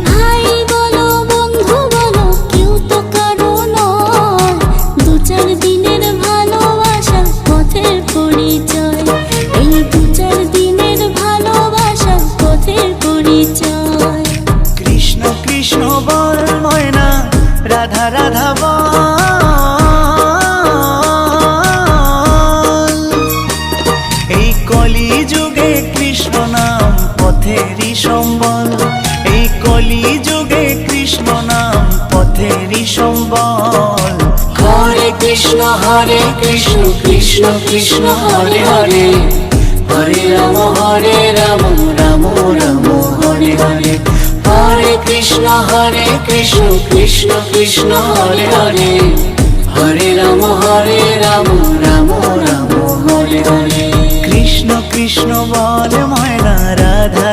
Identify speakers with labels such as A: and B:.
A: ভাই বলো বন্ধু বলো কেউ তো কারো নয়, দু চার দিনের ভালোবাসা পথের পরিচয়, এই দু চার দিনের ভালোবাসা পথের পরিচয়।
B: কৃষ্ণ কৃষ্ণ বল ময়না, রাধা রাধা বল, এই কলি যুগে কৃষ্ণ নাম পথেরই সম্বল, এই কলি যুগে কৃষ্ণ নাম পথেরই সম্বল।
C: হরে কৃষ্ণ কৃষ্ণ কৃষ্ণ হরে হরে, হরে রাম রাম রাম হরে হরে। হরে কৃষ্ণ কৃষ্ণ কৃষ্ণ হরে হরে, হরে রাম রাম রাম হরে হরে।
B: কৃষ্ণ কৃষ্ণ বল ময়না, রাধা